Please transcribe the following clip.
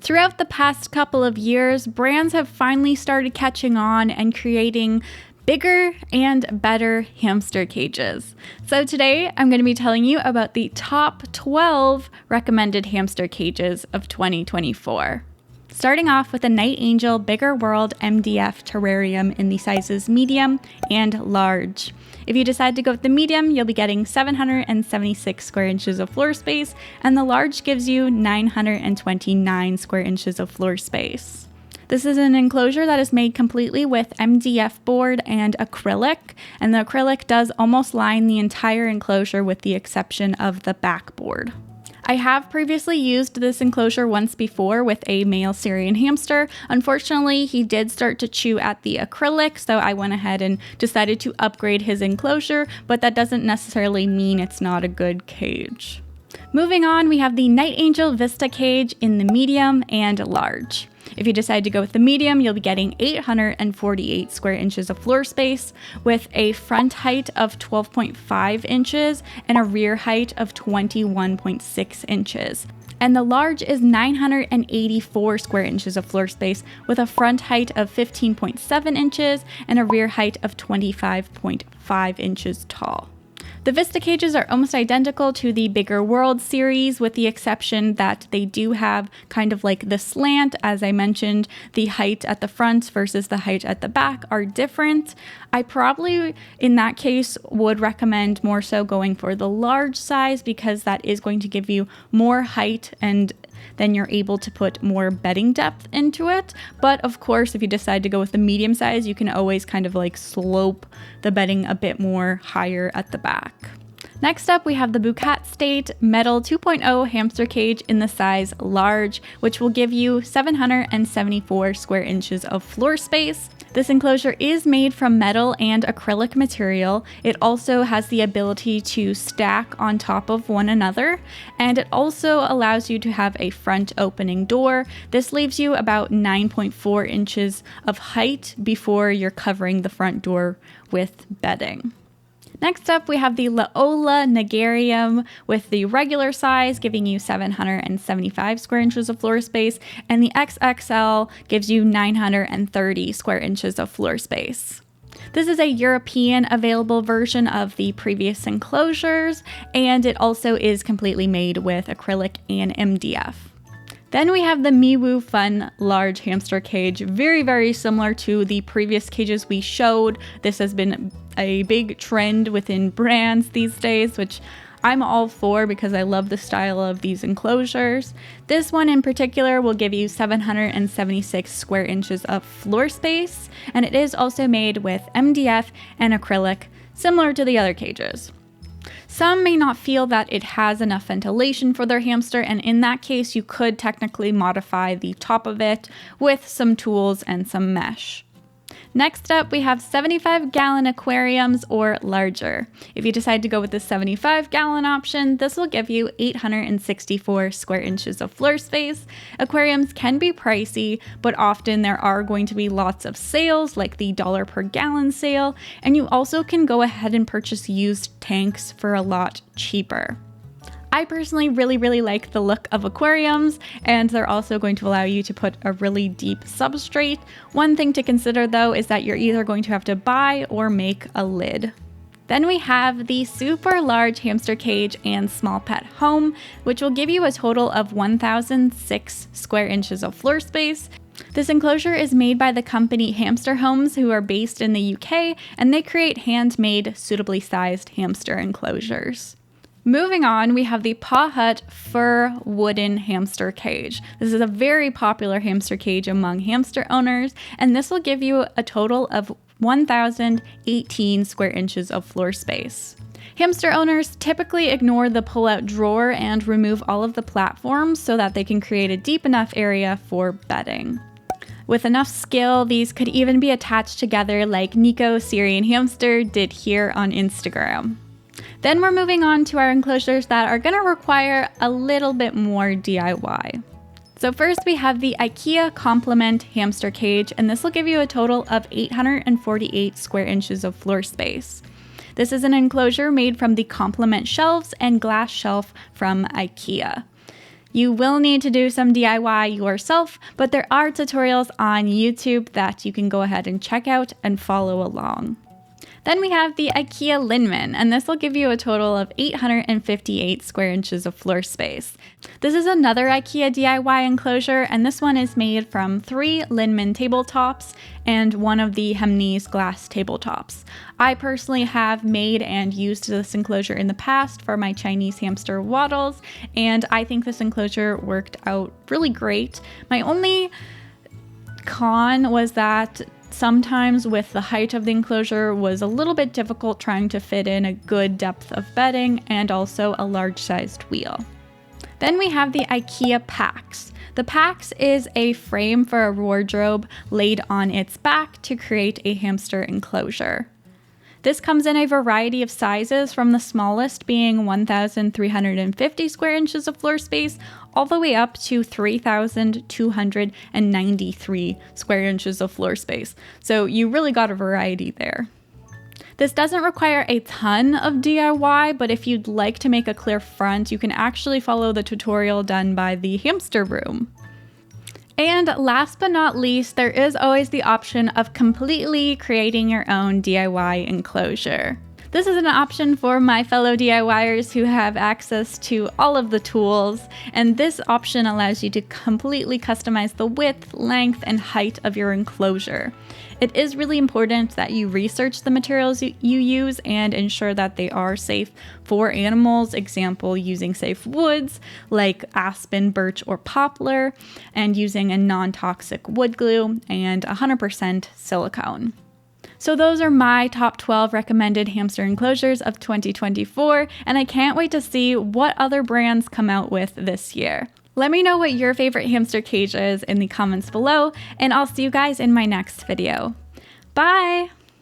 Throughout the past couple of years, brands have finally started catching on and creating bigger and better hamster cages. So today I'm going to be telling you about the top 12 recommended hamster cages of 2024. Starting off with the NiteAngel Bigger World MDF terrarium in the sizes medium and large. If you decide to go with the medium, you'll be getting 776 square inches of floor space, and the large gives you 929 square inches of floor space. This is an enclosure that is made completely with MDF board and acrylic, and the acrylic does almost line the entire enclosure with the exception of the backboard. I have previously used this enclosure once before with a male Syrian hamster. Unfortunately, he did start to chew at the acrylic, so I went ahead and decided to upgrade his enclosure, but that doesn't necessarily mean it's not a good cage. Moving on, we have the NiteAngel Vista cage in the medium and large. If you decide to go with the medium, you'll be getting 848 square inches of floor space with a front height of 12.5 inches and a rear height of 21.6 inches. And the large is 984 square inches of floor space with a front height of 15.7 inches and a rear height of 25.5 inches tall. The Vista cages are almost identical to the Bigger World series, with the exception that they do have kind of like the slant. As I mentioned, the height at the front versus the height at the back are different. I probably, in that case, would recommend more so going for the large size because that is going to give you more height and then you're able to put more bedding depth into it. But of course, if you decide to go with the medium size, you can always kind of like slope the bedding a bit more higher at the back. Next up, we have the BUKAT State Metal 2.0 hamster cage in the size large, which will give you 774 square inches of floor space. This enclosure is made from metal and acrylic material. It also has the ability to stack on top of one another, and it also allows you to have a front opening door. This leaves you about 9.4 inches of height before you're covering the front door with bedding. Next up, we have the LaOla Nagarium with the regular size, giving you 775 square inches of floor space, and the XXL gives you 930 square inches of floor space. This is a European available version of the previous enclosures, and it also is completely made with acrylic and MDF. Then we have the MEWOOFUN large hamster cage, very similar to the previous cages we showed. This has been a big trend within brands these days, which I'm all for because I love the style of these enclosures. This one in particular will give you 776 square inches of floor space, and it is also made with MDF and acrylic, similar to the other cages. Some may not feel that it has enough ventilation for their hamster, and in that case, you could technically modify the top of it with some tools and some mesh. Next up, we have 75-gallon aquariums or larger. If you decide to go with the 75-gallon option, this will give you 864 square inches of floor space. Aquariums can be pricey, but often there are going to be lots of sales, like the $1 per gallon sale, and you also can go ahead and purchase used tanks for a lot cheaper. I personally really like the look of aquariums, and they're also going to allow you to put a really deep substrate. One thing to consider though is that you're either going to have to buy or make a lid. Then we have the super large hamster cage and small pet home, which will give you a total of 1,006 square inches of floor space. This enclosure is made by the company Hamster Homes, who are based in the UK, and they create handmade, suitably sized hamster enclosures. Moving on, we have the Paw Hut Fur wooden hamster cage. This is a very popular hamster cage among hamster owners, and this will give you a total of 1,018 square inches of floor space. Hamster owners typically ignore the pull-out drawer and remove all of the platforms so that they can create a deep enough area for bedding. With enough skill, these could even be attached together like Nico Syrian Hamster did here on Instagram. Then we're moving on to our enclosures that are going to require a little bit more DIY. So first we have the Ikea Compliment hamster cage, and this will give you a total of 848 square inches of floor space. This is an enclosure made from the Komplement shelves and glass shelf from Ikea. You will need to do some DIY yourself, but there are tutorials on YouTube that you can go ahead and check out and follow along. Then we have the Ikea Linman, and this will give you a total of 858 square inches of floor space. This is another Ikea DIY enclosure, and this one is made from 3 Linman tabletops and one of the Hemnes glass tabletops. I personally have made and used this enclosure in the past for my Chinese hamster waddles, and I think this enclosure worked out really great. My only con was that sometimes with the height of the enclosure was a little bit difficult trying to fit in a good depth of bedding and also a large sized wheel. Then we have the Ikea Pax. The Pax is a frame for a wardrobe laid on its back to create a hamster enclosure. This comes in a variety of sizes, from the smallest being 1,350 square inches of floor space all the way up to 3,293 square inches of floor space. So you really got a variety there. This doesn't require a ton of DIY, but if you'd like to make a clear front, you can actually follow the tutorial done by the Hamster Room. And last but not least, there is always the option of completely creating your own DIY enclosure. This is an option for my fellow DIYers who have access to all of the tools, and this option allows you to completely customize the width, length, and height of your enclosure. It is really important that you research the materials you use and ensure that they are safe for animals, example, using safe woods like aspen, birch, or poplar, and using a non-toxic wood glue and 100% silicone. So those are my top 12 recommended hamster enclosures of 2024, and I can't wait to see what other brands come out with this year. Let me know what your favorite hamster cage is in the comments below, and I'll see you guys in my next video. Bye!